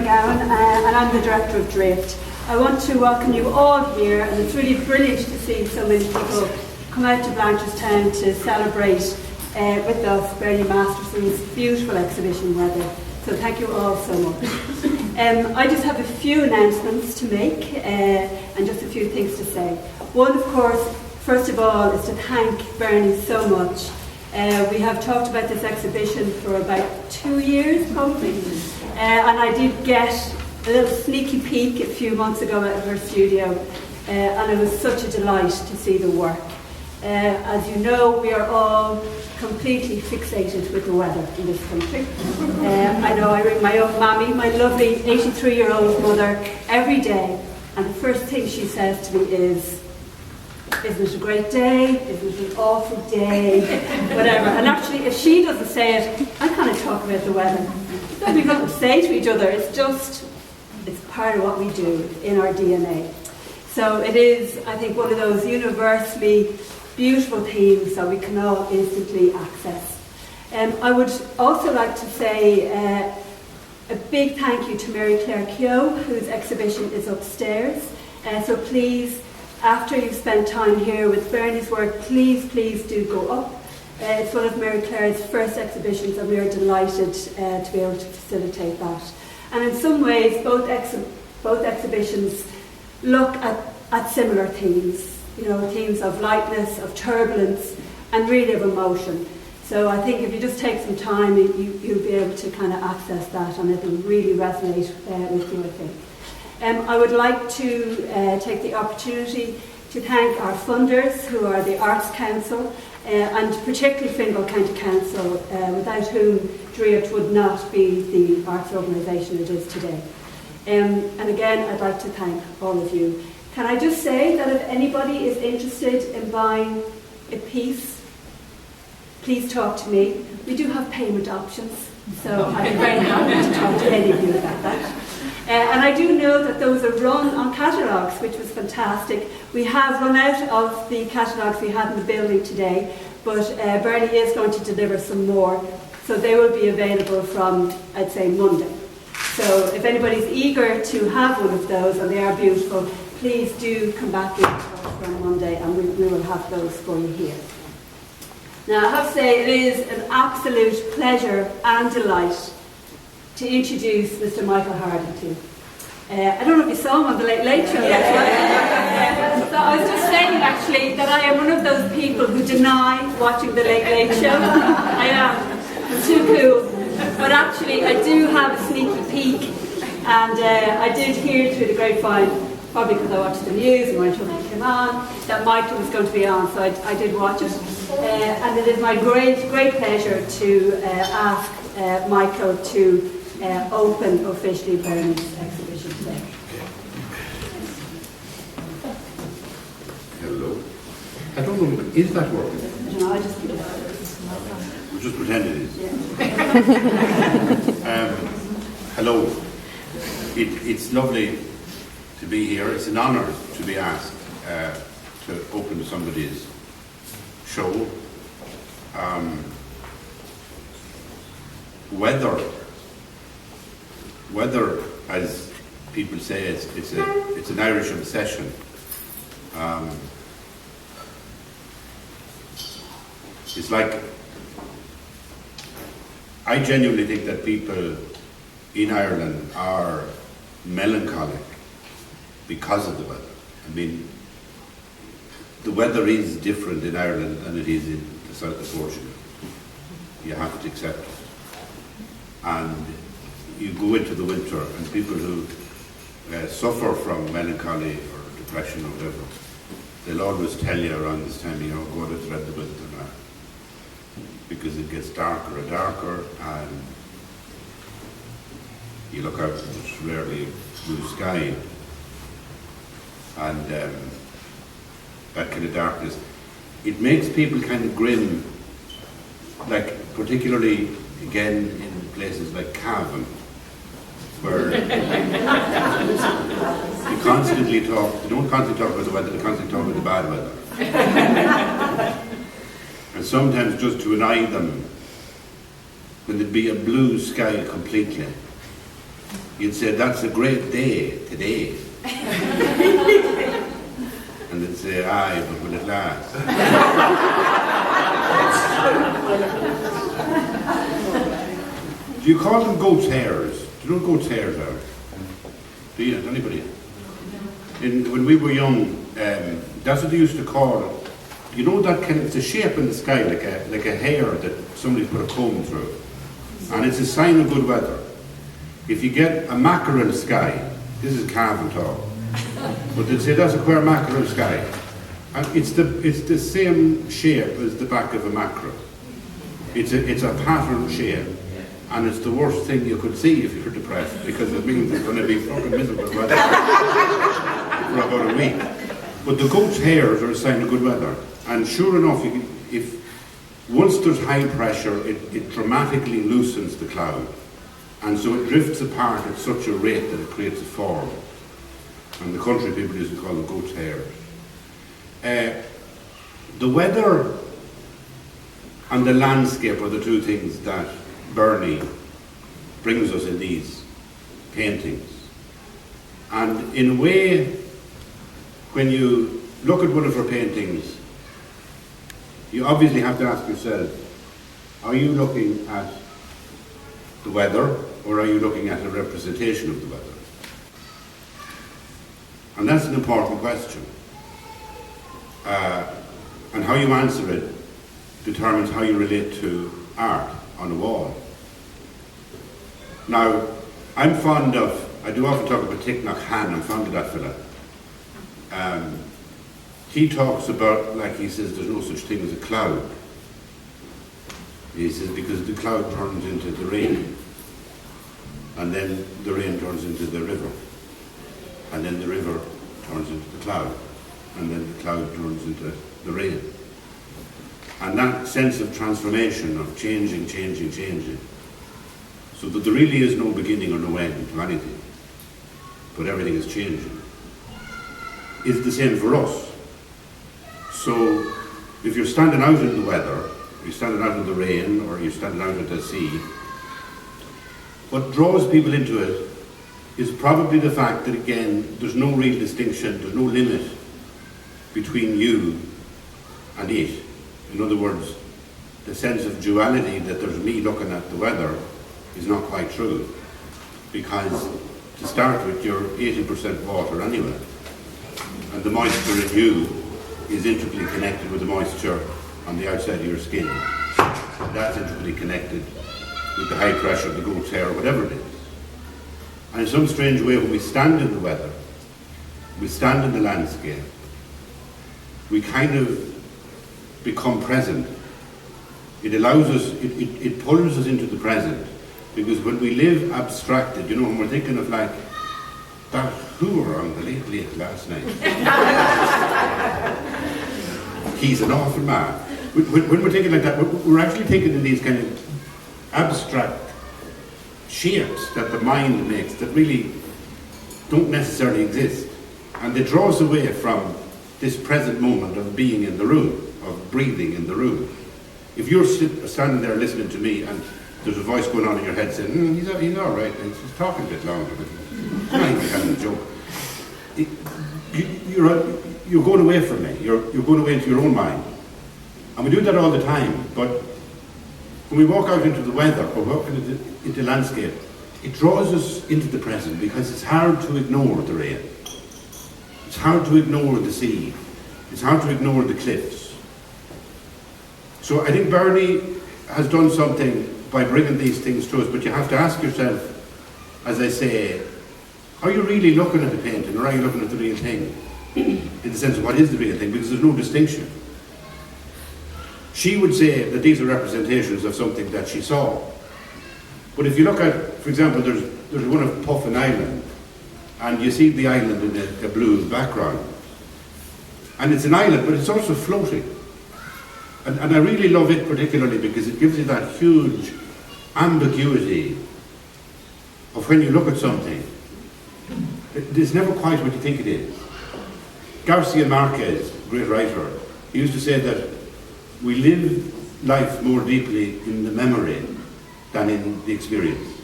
McGowan, and I'm the director of Draiocht. I want to welcome you all here, and it's really brilliant to see so many people come out to Blanchardstown to celebrate with us Bernie Masterson's beautiful exhibition weather. So thank you all so much. I just have a few announcements to make and just a few things to say. One, of course, first of all, is to thank Bernie so much. We have talked about this exhibition for about 2 years, probably, and I did get a little sneaky peek a few months ago at her studio, and it was such a delight to see the work. As you know, we are all completely fixated with the weather in this country. I know I ring my own mammy, my lovely 83-year-old mother, every day, and the first thing she says to me is, "Isn't it a great day? Isn't it an awful day?" Whatever. And actually, if she doesn't say it, I kind of talk about the weather. We've nothing to say to each other. It's part of what we do in our DNA. So it is, I think, one of those universally beautiful themes that we can all instantly access. I would also like to say a big thank you to Mary Claire Keogh, whose exhibition is upstairs. So please, after you've spent time here with Bernie's work, please do go up. It's one of Mary Claire's first exhibitions, and we are delighted to be able to facilitate that. And in some ways, both exhibitions look at similar themes. Themes of lightness, of turbulence, and really of emotion. So I think if you just take some time, you'll be able to kind of access that, and it'll really resonate with you, I think. I would like to take the opportunity to thank our funders, who are the Arts Council, and particularly Fingal County Council, without whom Draiocht would not be the arts organisation it is today. And again, I'd like to thank all of you. Can I just say that if anybody is interested in buying a piece, please talk to me. We do have payment options, so I'd be very happy to talk to any of you about that. And I do know that those are run on catalogues, which was fantastic. We have run out of the catalogues we had in the building today, but Bernie is going to deliver some more, so they will be available from, I'd say, Monday. So if anybody's eager to have one of those, and they are beautiful, please do come back in on Monday, and we will have those for you here. Now, I have to say, it is an absolute pleasure and delight to introduce Mr. Michael Harding to you. I don't know if you saw him on the Late Late Show. So I was just saying, actually, that I am one of those people who deny watching the Late Late Show. I am. I'm too cool. But actually, I do have a sneaky peek, and I did hear through the grapevine, probably because I watched the news and when it came on, that Michael was going to be on, so I did watch it. And it is my great pleasure to ask Michael to open officially Bernie's exhibition today. Hello. I don't know, is that working? I don't know, I just We'll just pretend it is. Yeah. Hello. It's lovely to be here. It's an honour to be asked to open somebody's show. Weather, as people say, it's an Irish obsession. It's like, I genuinely think that people in Ireland are melancholic because of the weather. I mean, the weather is different in Ireland than it is in the south of Portugal. You have to accept it. And you go into the winter, and people who suffer from melancholy or depression or whatever, they'll always tell you around this time, go to dread the winter now. Because it gets darker and darker, and you look out, there's rarely blue sky. And that kind of darkness, it makes people kind of grim, like particularly again in places like Cavan, where you don't constantly talk about the weather, you constantly talk about the bad weather. And sometimes just to annoy them, when there'd be a blue sky completely, you'd say, that's a great day today. And they'd say, aye, but will it last? Do you call them goat's hairs? Do you know what goat's hairs are? Do you? Anybody? When we were young, that's what they used to call it. You know that kind of, it's a shape in the sky, like a hair that somebody's put a comb through. And it's a sign of good weather. If you get a mackerel sky, this is calm talk, but they'd say that's a queer mackerel sky. And it's the same shape as the back of a mackerel. It's a pattern shape. And it's the worst thing you could see if you're depressed, because it means it's going to be fucking miserable weather for about a week. But the goat's hairs are a sign of good weather. And sure enough, if once there's high pressure, it dramatically loosens the cloud. And so it drifts apart at such a rate that it creates a form. And the country people used to call them goat's hairs. The weather and the landscape are the two things that Bernie brings us in these paintings. And in a way, when you look at one of her paintings, you obviously have to ask yourself, are you looking at the weather, or are you looking at a representation of the weather? And that's an important question. And how you answer it determines how you relate to art on a wall. Now, I'm fond of, I do often talk about Thich Nhat Hanh, I'm fond of that fella. He talks about, like he says, there's no such thing as a cloud. He says, because the cloud turns into the rain, and then the rain turns into the river, and then the river turns into the cloud, and then the cloud turns into the rain. And that sense of transformation, of changing, so that there really is no beginning or no end to anything, but everything is changing, is the same for us. So if you're standing out in the weather, you're standing out in the rain, or you're standing out at the sea, what draws people into it is probably the fact that, again, there's no real distinction, there's no limit between you and it. In other words, the sense of duality that there's me looking at the weather is not quite true, because to start with, you're 80% water anyway, and the moisture in you is intricately connected with the moisture on the outside of your skin. And that's intricately connected with the high pressure of the goat's hair, or whatever it is. And in some strange way, when we stand in the weather, we stand in the landscape, we kind of become present. It allows us, it pulls us into the present, because when we live abstracted, you know, when we're thinking of like that hooer on the late last night, he's an awful man. When we're thinking like that, we're actually thinking in these kind of abstract shapes that the mind makes that really don't necessarily exist, and they draw us away from this present moment of being in the room, of breathing in the room. If you're standing there listening to me and there's a voice going on in your head saying, he's all right, he's talking a bit longer, but he's having a joke. You're going away from me, you're going away into your own mind. And we do that all the time, but when we walk out into the weather or walk into the landscape, it draws us into the present, because it's hard to ignore the rain. It's hard to ignore the sea. It's hard to ignore the cliffs. So I think Bernie has done something by bringing these things to us, but you have to ask yourself, as I say, are you really looking at the painting, or are you looking at the real thing? In the sense of what is the real thing, because there's no distinction. She would say that these are representations of something that she saw. But if you look at, for example, there's one of Puffin Island, and you see the island in the blue background. And it's an island, but it's also floating. And I really love it particularly because it gives you that huge ambiguity of when you look at something. It's never quite what you think it is. Garcia Marquez, great writer, he used to say that we live life more deeply in the memory than in the experience.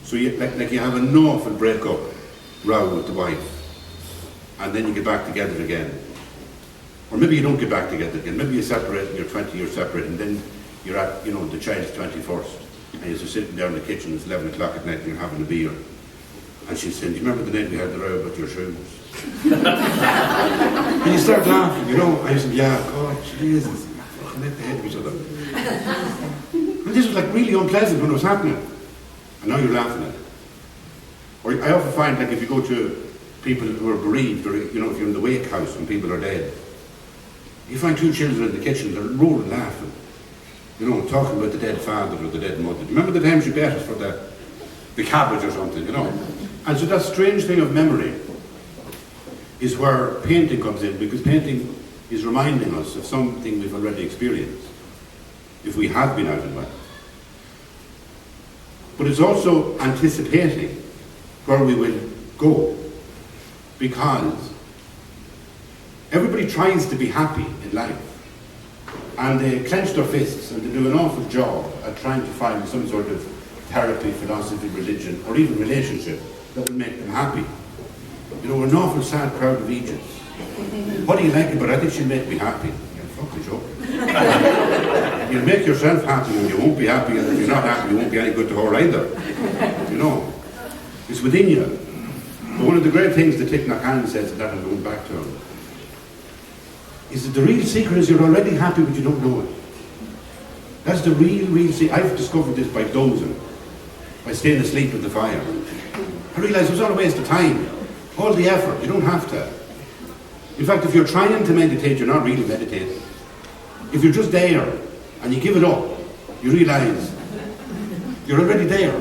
So like you have an awful breakup row with the wife, and then you get back together again. Or maybe you don't get back together again. Maybe you separate and you're 20 years separate, and then you're at, the child's 21st, and you're just sitting there in the kitchen, it's 11 o'clock at night and you're having a beer. And she's saying, do you remember the night we had the row about your shoes? And you start laughing, and you say, yeah, God, Jesus, fucking let the head of each other. And this was like really unpleasant when it was happening. And now you're laughing at it. Or I often find, like, if you go to people who are bereaved, or, if you're in the wake house when people are dead, you find two children in the kitchen, they're roaring laughing. Talking about the dead father or the dead mother. Do you remember the time she bet us for the cabbage or something, And so that strange thing of memory is where painting comes in, because painting is reminding us of something we've already experienced, if we have been out and well. But it's also anticipating where we will go, because everybody tries to be happy in life, and they clench their fists and they do an awful job at trying to find some sort of therapy, philosophy, religion, or even relationship that will make them happy. We're an awful sad crowd of Eigse. What do you like about it? I think she'll make me happy. You're fucking joking. You'll make yourself happy and you won't be happy, and if you're not happy, you won't be any good to her either. It's within you. But one of the great things that Thich Nhat Hanh says, and that I'm going back to him, is that the real secret is you're already happy but you don't know it. That's the real secret. I've discovered this by dozing, by staying asleep at the fire. I realised it was all a waste of time. All the effort, you don't have to. In fact, if you're trying to meditate, you're not really meditating. If you're just there and you give it up, you realise you're already there.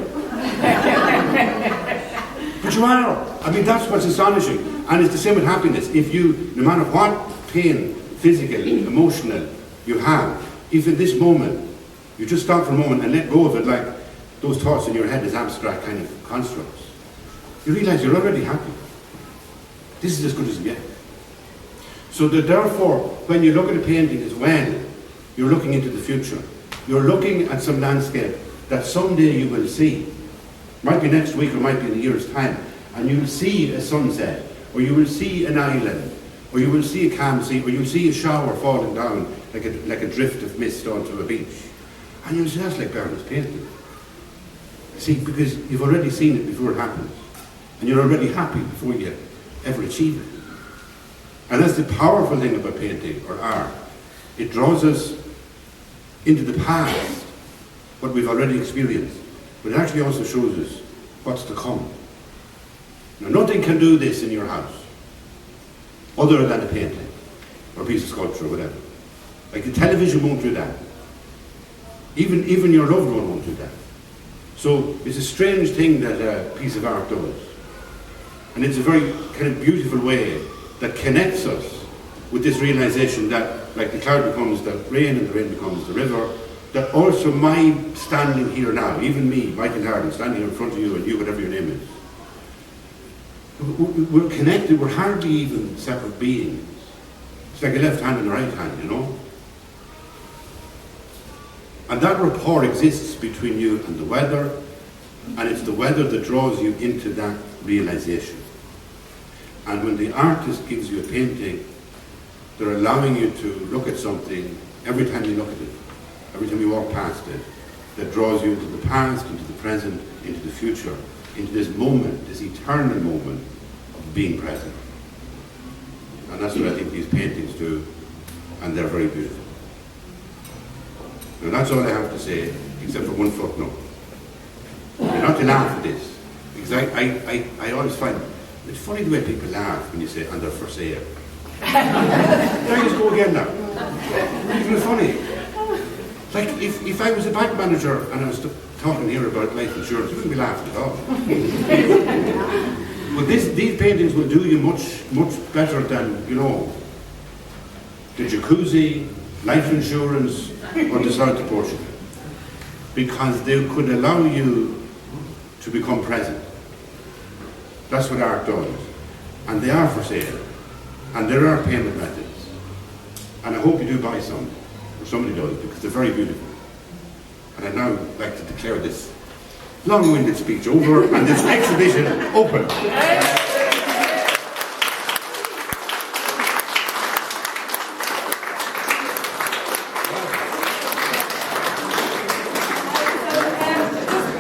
But you are. I mean, that's what's astonishing. And it's the same with happiness. If you, no matter what pain, physical, emotional, you have, if in this moment, you just stop for a moment and let go of it, like those thoughts in your head as abstract kind of constructs, you realise you're already happy. This is as good as it gets. So that therefore, when you look at a painting as well, you're looking into the future. You're looking at some landscape that someday you will see. Might be next week or might be in a year's time. And you'll see a sunset, or you will see an island, or you will see a calm sea, or you'll see a shower falling down like a drift of mist onto a beach. And you'll say, that's like Bernard's painting. See, because you've already seen it before it happens. And you're already happy before you ever achieve it. And that's the powerful thing about painting or art. It draws us into the past, what we've already experienced, but it actually also shows us what's to come. Now, nothing can do this in your house other than a painting or a piece of sculpture or whatever. Like the television won't do that. Even your loved one won't do that. So it's a strange thing that a piece of art does. And it's a very kind of beautiful way that connects us with this realization that, like, the cloud becomes the rain and the rain becomes the river, that also my standing here now, even me, Michael Harden, standing here in front of you, and you, whatever your name is, we're connected, we're hardly even separate beings. It's like a left hand and a right hand, And that rapport exists between you and the weather, and it's the weather that draws you into that realization. And when the artist gives you a painting, they're allowing you to look at something every time you look at it, every time you walk past it, that draws you into the past, into the present, into the future, into this moment, this eternal moment of being present. And that's what I think these paintings do, and they're very beautiful. Now that's all I have to say, except for one footnote. You're not to laugh at this, because I always find it's funny the way people laugh when you say, and they're for sale. There you go again now. Isn't it funny? Like, if I was a bank manager and I was talking here about life insurance, you wouldn't be laughing at all. But these paintings will do you much better than, the jacuzzi, life insurance, or the south of Portugal. Because they could allow you to become present. That's what art does. And they are for sale. And there are payment methods. And I hope you do buy some, or somebody does, because they're very beautiful. And I'd now like to declare this long-winded speech over and this exhibition open.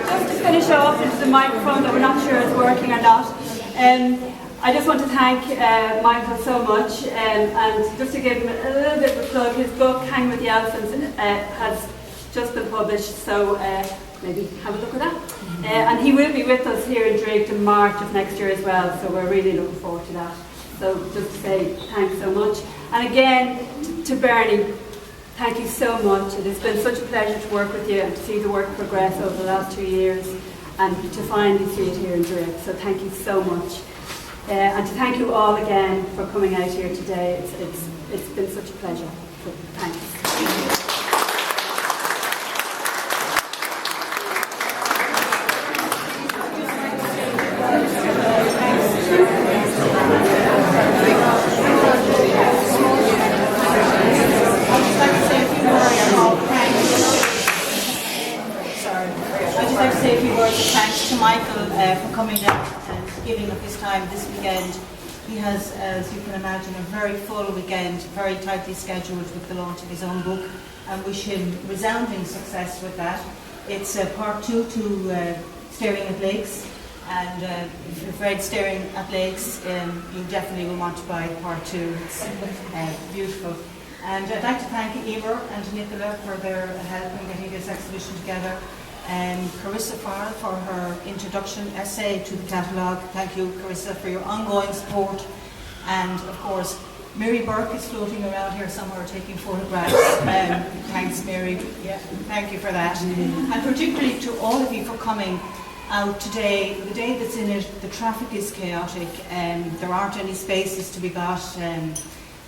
Just to finish off into the microphone that we're not sure is working or not. I just want to thank Michael so much, and just to give him a little bit of a plug, his book Hang with the Elephants has just been published, so maybe have a look at that. And he will be with us here in Draiocht in March of next year as well, so we're really looking forward to that. So just to say thanks so much. And again, to Bernie, thank you so much. It has been such a pleasure to work with you and to see the work progress over the last 2 years and to finally see it here in Draiocht. So thank you so much. And to thank you all again for coming out here today. It's been such a pleasure. So thanks. Thanks to Michael for coming out and giving up his time this weekend. He has, as you can imagine, a very full weekend, very tightly scheduled with the launch of his own book, and wish him resounding success with that. It's part 2 to Staring at Lakes, and if you've read Staring at Lakes, you definitely will want to buy part 2. It's beautiful. And I'd like to thank Emer and Nicola for their help in getting this exhibition together. Carissa Farrell for her introduction essay to the catalogue. Thank you, Carissa, for your ongoing support. And of course, Mary Burke is floating around here somewhere taking photographs. Thanks, Mary. Yeah, thank you for that. And particularly to all of you for coming out today. The day that's in it, the traffic is chaotic. There aren't any spaces to be got.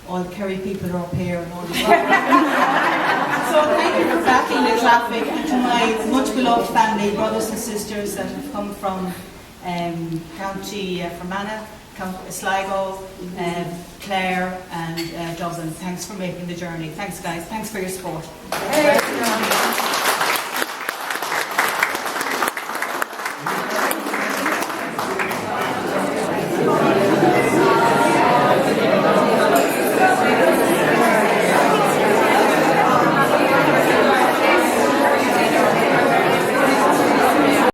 All the Kerry people are up here and all the So thank you for backing the traffic, and to my much beloved family, brothers and sisters that have come from County Fermanagh, Sligo, Clare and Dublin. Thanks for making the journey. Thanks guys, thanks for your support.